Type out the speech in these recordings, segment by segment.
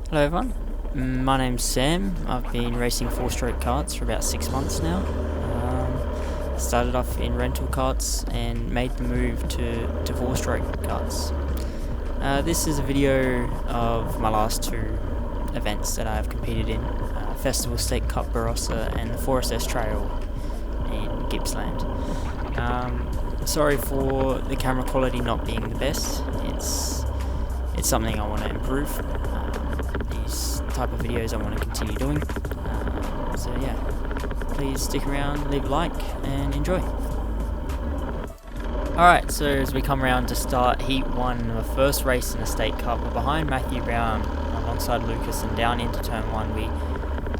Hello everyone, my name's Sam. I've been racing 4-stroke karts for about 6 months now. Started off in rental karts and made the move to 4-stroke karts. This is a video of my last two events that I've competed in, Festival State Cup Barossa and the V4ST Trail in Gippsland. Sorry for the camera quality not being the best. It's something I want to improve. These type of videos I want to continue doing. So yeah, please stick around, leave a like and enjoy. Alright, so as we come around to start Heat 1, the first race in the State Cup, we're behind Matthew Brown alongside Lucas, and down into turn 1 we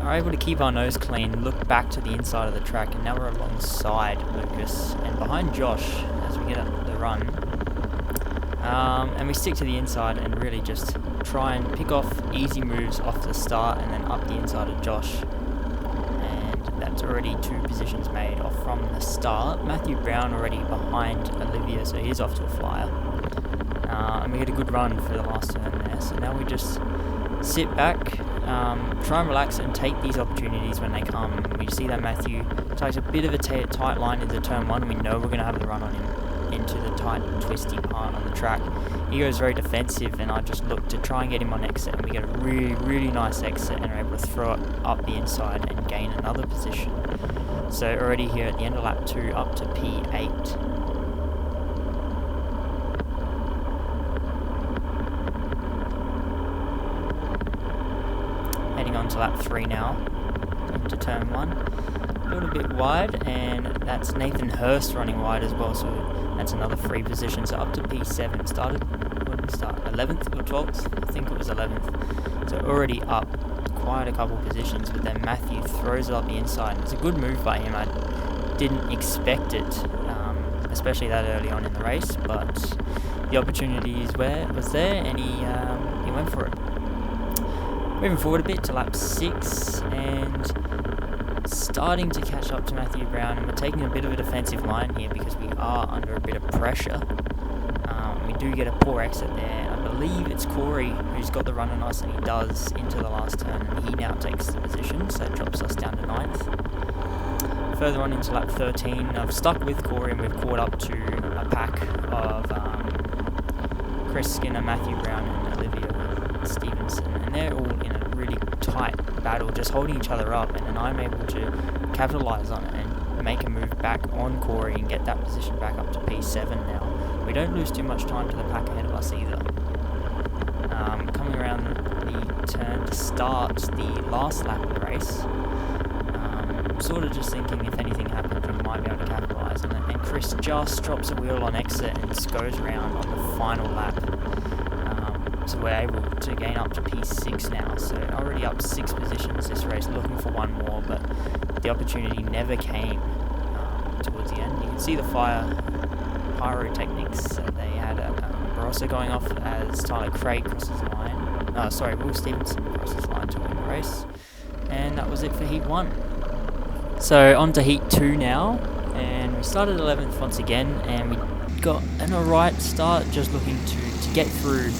are able to keep our nose clean, look back to the inside of the track, and now we're alongside Lucas and behind Josh as we get up the run. And we stick to the inside and really just try and pick off easy moves off the start and then up the inside of Josh. And that's already 2 positions made off from the start. Matthew Brown already behind Olivia, so he's off to a flyer. And we get a good run for the last turn there. So now we just sit back, try and relax and take these opportunities when they come. We see that Matthew takes a bit of a tight line into turn 1. We know we're going to have the run on him into the tight twisty part on the track. He goes very defensive and I just look to try and get him on exit, and we get a really nice exit and are able to throw it up the inside and gain another position. So already here at the end of lap 2 up to P8. Heading on to lap 3 now, into turn 1. A little bit wide, and that's Nathan Hurst running wide as well, so that's another 3 positions. So up to P7. Started, when did we start? 11th or 12th? I think it was 11th. So already up quite a couple positions, but then Matthew throws it up the inside. It's a good move by him. I didn't expect it, especially that early on in the race, but the opportunity was there, and he went for it. Moving forward a bit to lap 6, and starting to catch up to Matthew Brown, and we're taking a bit of a defensive line here because we are under a bit of pressure. We do get a poor exit there. I believe it's Corey who's got the run on us, and he does into the last turn, and he now takes the position, so it drops us down to 9th. Further on into lap 13, I've stuck with Corey and we've caught up to a pack of Chris Skinner, Matthew Brown and Olivia Stevenson, and they're all in a really tight battle, just holding each other up, and then I'm able to capitalise on it and make a move back on Corey and get that position back up to P7 now. We don't lose too much time to the pack ahead of us either. Coming around the turn to start the last lap of the race, sort of just thinking if anything happens we might be able to capitalise on it, and Chris just drops a wheel on exit and just goes around on the final lap. So we're able to gain up to P6 now, so already up 6 positions this race, looking for one more, but the opportunity never came towards the end. You can see the pyrotechnics. They had a Barossa going off as Tyler Craig crosses the line. Will Stevenson crosses the line to win the race. And that was it for Heat 1. So on to Heat 2 now, and we started 11th once again, and we got an alright start, just looking to get through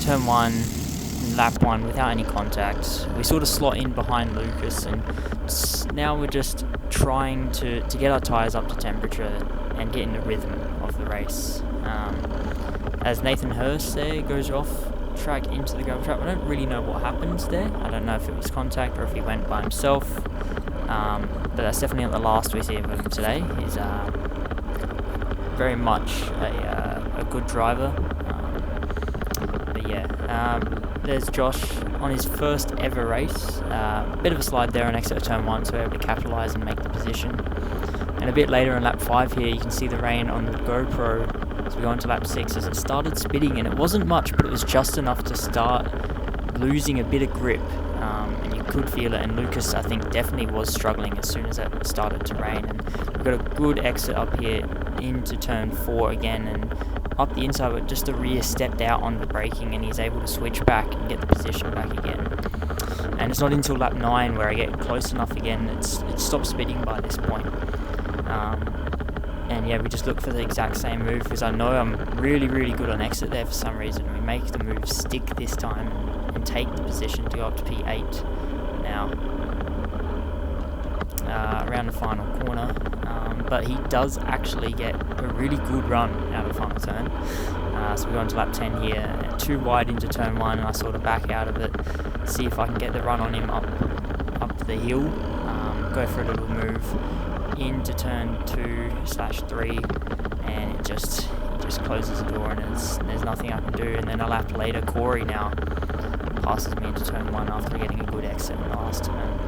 turn 1 and lap 1 without any contact. We sort of slot in behind Lucas, and now we're just trying to get our tyres up to temperature and get in the rhythm of the race. As Nathan Hurst there goes off track into the gravel trap, I don't really know what happens there. I don't know if it was contact or if he went by himself, but that's definitely not the last we see of him today. He's very much a good driver. There's Josh on his first ever race. Bit of a slide there on exit of turn 1, so we're able to capitalise and make the position. And a bit later in lap 5 here, you can see the rain on the GoPro as we go into lap 6 as it started spitting, and it wasn't much, but it was just enough to start losing a bit of grip, and you could feel it, and Lucas I think definitely was struggling as soon as it started to rain. And we've got a good exit up here into turn 4 again, and up the inside, but just the rear stepped out on the braking, and he's able to switch back and get the position back again. And it's not until lap 9 where I get close enough again, it stops spitting by this point. And yeah, we just look for the exact same move, because I know I'm really good on exit there for some reason. We make the move stick this time can take the position to go up to P8 now. Around the final corner, but he does actually get a really good run out of the final turn. So we go into lap 10 here, too wide into turn 1, and I sort of back out of it, see if I can get the run on him up the hill, go for a little move into turn 2/3, and he just closes the door, and there's nothing I can do. And then a lap later, Corey now passes me into turn 1 after getting a good exit in the last turn.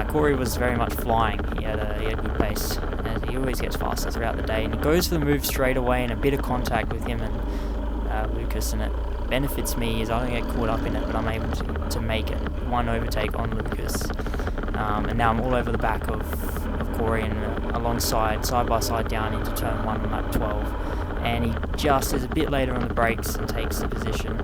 Corey was very much flying. He had good pace, and he always gets faster throughout the day, and he goes for the move straight away, and a bit of contact with him and Lucas, and it benefits me as I don't get caught up in it, but I'm able to make it one overtake on Lucas, and now I'm all over the back of Corey and alongside, side by side down into turn 1 on lap 12, and he just is a bit later on the brakes and takes the position.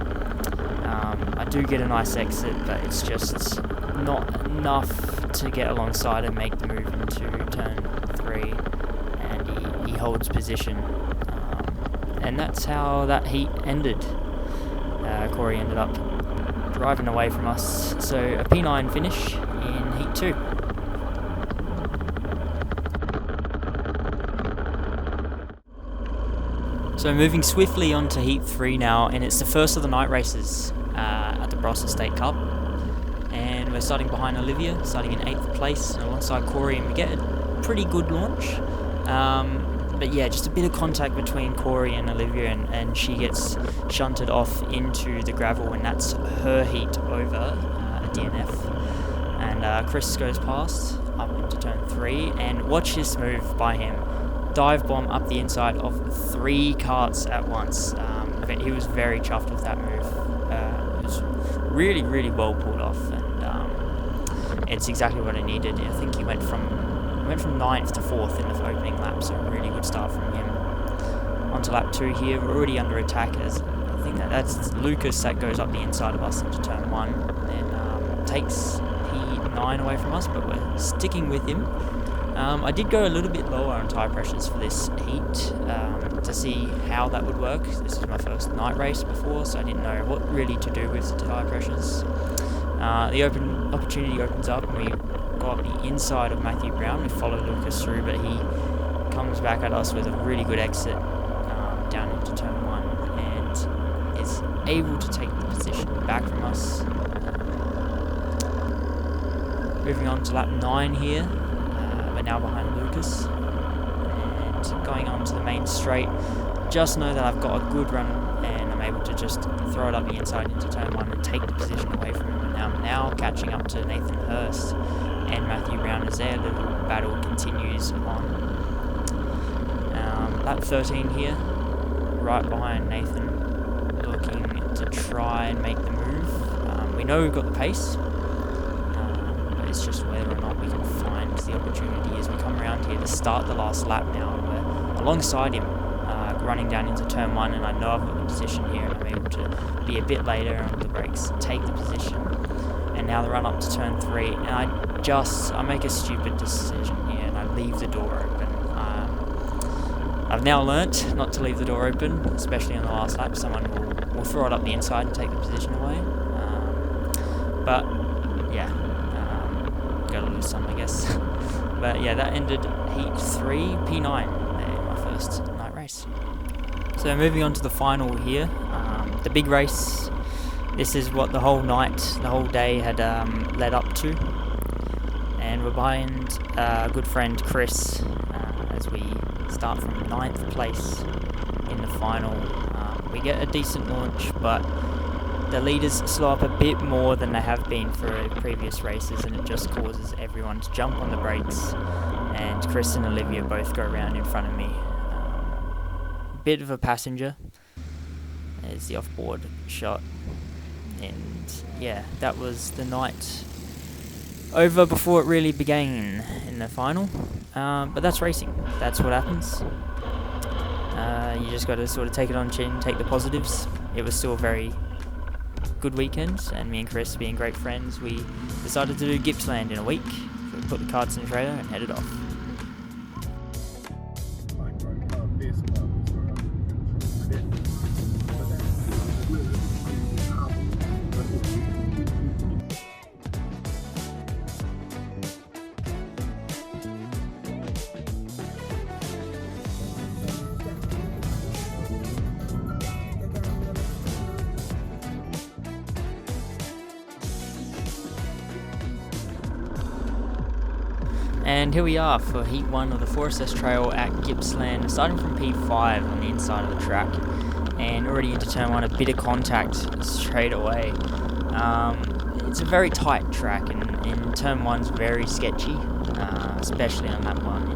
I do get a nice exit, but it's just not enough to get alongside and make the move into turn 3, and he holds position, and that's how that heat ended. Corey ended up driving away from us, so a P9 finish in Heat 2. So moving swiftly on to Heat 3 now, and it's the first of the night races at the Barossa State Cup. And we're starting behind Olivia, starting in 8th place, and alongside Corey, and we get a pretty good launch. But yeah, just a bit of contact between Corey and Olivia, and she gets shunted off into the gravel, and that's her heat over a DNF. And Chris goes past, up into turn 3, and watch this move by him. Dive bomb up the inside of 3 karts at once. He was very chuffed with that move. It was really, really well pulled off, and it's exactly what I needed. I think he went from 9th to 4th in the opening lap, so a really good start from him. On to lap 2 here, we're already under attack, as I think that's Lucas that goes up the inside of us into turn 1, and takes P9 away from us, but we're sticking with him. I did go a little bit lower on tyre pressures for this heat to see how that would work. This is my first night race before, so I didn't know what really to do with the tyre pressures. The opportunity opens up, and we go up the inside of Matthew Brown. We follow Lucas through, but he comes back at us with a really good exit down into turn 1, and is able to take the position back from us. Moving on to lap 9 here. We're now behind Lucas, and going on to the main straight. Just know that I've got a good run, and I'm able to just throw it up the inside into turn 1 and take the position away from him. And I'm now catching up to Nathan Hurst and Matthew Brown as their little battle continues on. Lap 13 here, right behind Nathan, looking to try and make the move. We know we've got the pace, but it's just whether or not we can find the opportunity as we come around here to start the last lap now. And we're alongside him, running down into turn 1, and I know I've got the position here, and I'm able to be a bit later on the brakes, take the position. And now the run up to turn 3, and I make a stupid decision here, and I leave the door open. I've now learnt not to leave the door open, especially on the last lap. Someone will throw it up the inside and take the position away. But yeah, gotta lose some, I guess. But yeah, that ended Heat 3, P9, in my first night race. So moving on to the final here, the big race. This is what the whole night, the whole day had led up to. And we're behind good friend Chris as we start from 9th place in the final. We get a decent launch, but the leaders slow up a bit more than they have been for previous races, and it just causes everyone to jump on the brakes, and Chris and Olivia both go around in front of me. Bit of a passenger. There's the off-board shot, and yeah, that was the night over before it really began in the final. But that's racing. That's what happens. You just got to sort of take it on chin, take the positives. It was still a very good weekend, and me and Chris, being great friends, we decided to do Gippsland in a week. So we put the karts in the trailer and headed off. And here we are for Heat 1 of the V4ST Trail at Gippsland, starting from P5 on the inside of the track, and already into turn 1, a bit of contact straight away. It's a very tight track, and turn 1's very sketchy, especially on that one.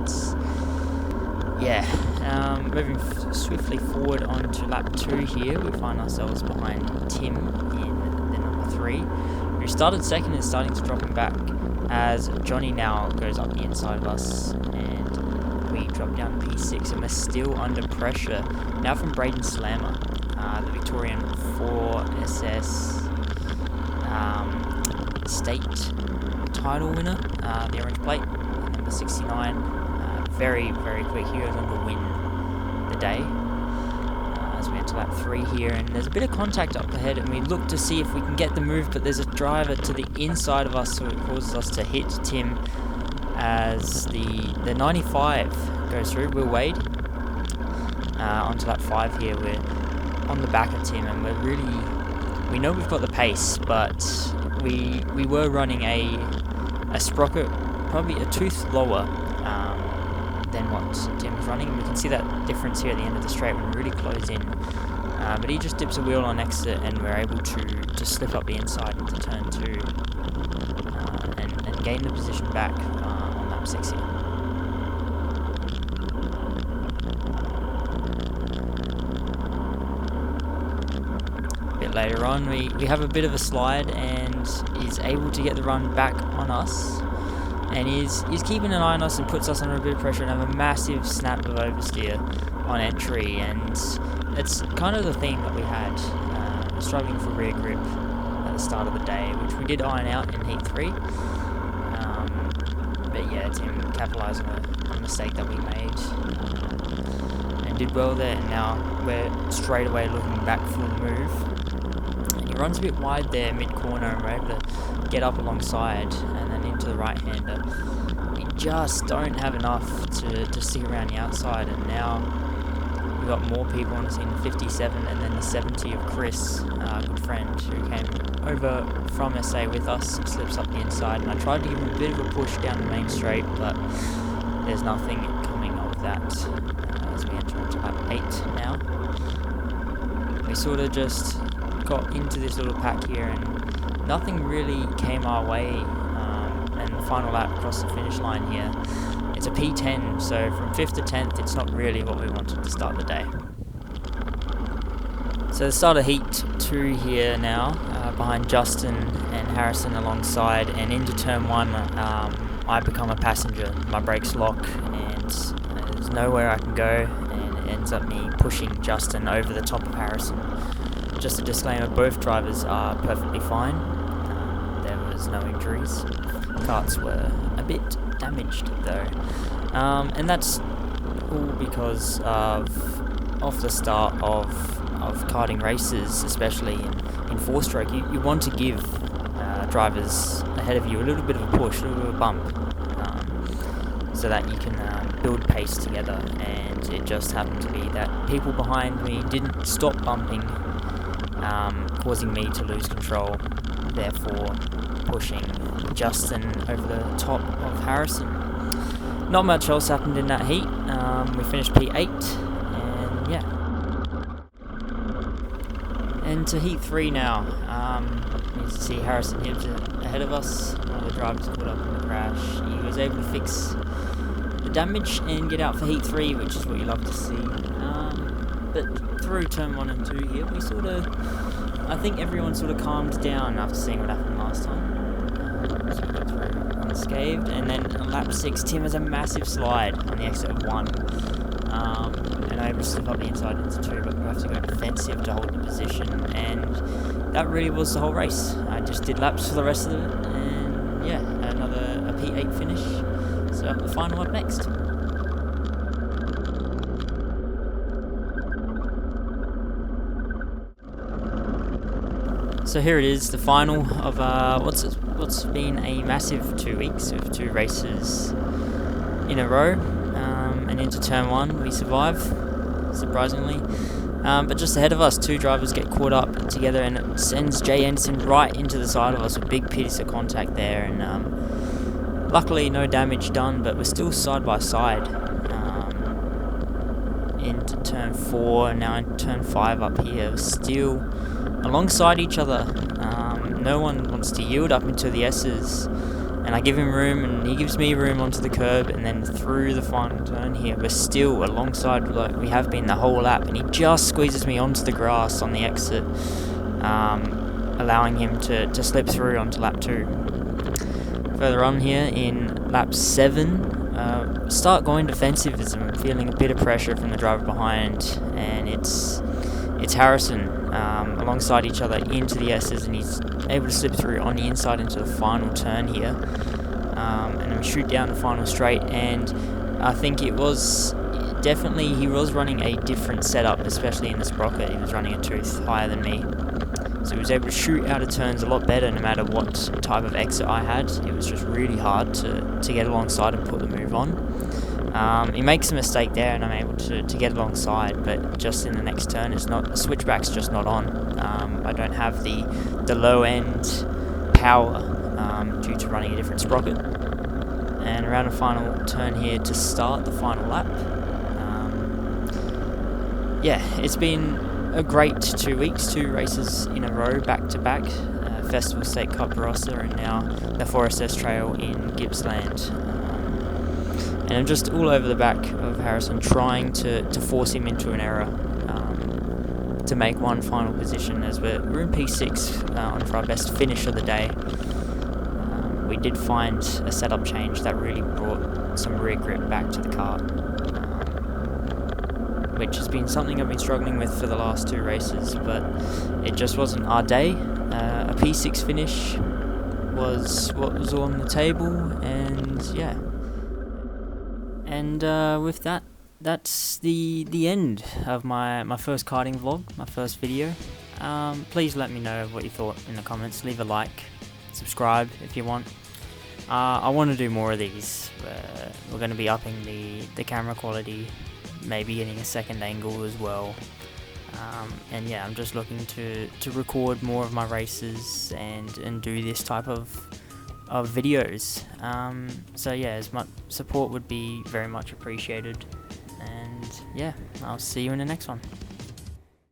Moving swiftly forward onto lap 2 here, we find ourselves behind Tim in the number 3, who started second and starting to drop him back, as Johnny now goes up the inside of us, and we drop down to P6, and we're still under pressure now from Braden Slammer, the Victorian V4ST state title winner, the orange plate, number 69. Very, very quick. He goes on to win the day as we enter lap 3 here, and there's a bit of contact up ahead, and we look to see if we can get the move, but there's a driver to the inside of us, so it causes us to hit Tim as the 95 goes through. Will Wade onto lap 5 here. We're on the back of Tim, and we know we've got the pace, but we were running a sprocket probably a tooth lower than what Tim was running, and we can see that difference here at the end of the straight when we really close in. But he just dips a wheel on exit, and we're able to slip up the inside into turn 2 and gain the position back on lap 6 here. A bit later on, we have a bit of a slide, and is able to get the run back on us. And he's keeping an eye on us and puts us under a bit of pressure, and have a massive snap of oversteer on entry, and it's kind of the theme that we had, struggling for rear grip at the start of the day, which we did iron out in Heat 3, but yeah, Tim capitalised on a mistake that we made, and did well there, and now we're straight away looking back for the move, and he runs a bit wide there mid-corner, and we're able to get up alongside, and then into the right-hander. We just don't have enough to stick around the outside, and now we've got more people on the scene, 57, and then the 70 of Chris, a good friend, who came over from SA with us, slips up the inside, and I tried to give him a bit of a push down the main straight, but there's nothing coming of that as we enter into lap 8 now. We sort of just got into this little pack here, and nothing really came our way, and the final lap across the finish line here, it's a P10, so from 5th to 10th, it's not really what we wanted to start the day. So the start of Heat 2 here now, behind Justin and Harrison alongside, and into turn 1, I become a passenger. My brakes lock, and there's nowhere I can go, and it ends up me pushing Justin over the top of Harrison. Just a disclaimer, both drivers are perfectly fine. There was no injuries. Karts were a bit damaged though. And that's all because of the start of karting races, especially in 4-stroke. You want to give drivers ahead of you a little bit of a push, a little bit of a bump, so that you can build pace together. And it just happened to be that people behind me didn't stop bumping, causing me to lose control, therefore pushing Justin over the top of Harrison. Not much else happened in that heat. We finished P8, and yeah. And to Heat 3 now. You can see Harrison Hibbs ahead of us. One of the drivers caught up in the crash. He was able to fix the damage and get out for Heat 3, which is what you love to see. But through turn 1 and 2 here, I think everyone sort of calmed down after seeing what happened last time. So we got through unscathed, and then on lap 6, Tim has a massive slide on the exit of 1, and I'm able to slip up the inside into 2, but we have to go defensive to hold the position, and that really was the whole race. I just did laps for the rest of it, and yeah, a P8 finish, so the final up next. So here it is, the final of what's been a massive 2 weeks with 2 races in a row, and into turn 1 we survive, surprisingly. But just ahead of us, 2 drivers get caught up together, and it sends Jay Ensign right into the side of us with big piece of contact there, and Luckily no damage done, but we're still side by side into turn 4, now in turn 5 up here. We're still alongside each other. No one wants to yield up into the S's, and I give him room and he gives me room onto the curb, and then through the final turn here we're still alongside like we have been the whole lap, and he just squeezes me onto the grass on the exit, allowing him to slip through onto lap 2. Further on here in lap 7, start going defensive as I'm feeling a bit of pressure from the driver behind, and it's Harrison alongside each other into the S's, and he's able to slip through on the inside into the final turn here, and we shoot down the final straight. And I think it was definitely, he was running a different setup, especially in the sprocket. He was running a tooth higher than me, so he was able to shoot out of turns a lot better no matter what type of exit I had. It was just really hard to get alongside and put the move on. He makes a mistake there and I'm able to get alongside, but just in the next turn it's not, the switchback's just not on. I don't have the low end power due to running a different sprocket. And around the final turn here to start the final lap. Yeah, it's been a great 2 weeks, 2 races in a row, back to back. Festival State Cup Barossa, and now the V4ST Trail in Gippsland. And I'm just all over the back of Harrison, trying to force him into an error to make one final position, as we're in P6 on for our best finish of the day. We did find a setup change that really brought some rear grip back to the kart, which has been something I've been struggling with for the last 2 races, but it just wasn't our day. A P6 finish was what was on the table, and yeah. And with that, that's the end of my first karting vlog, my first video. Please let me know what you thought in the comments. Leave a like, subscribe if you want. I want to do more of these. We're going to be upping the camera quality, maybe getting a second angle as well. And yeah, I'm just looking to record more of my races and do this type of videos. So yeah, as much support would be very much appreciated, and yeah, I'll see you in the next one.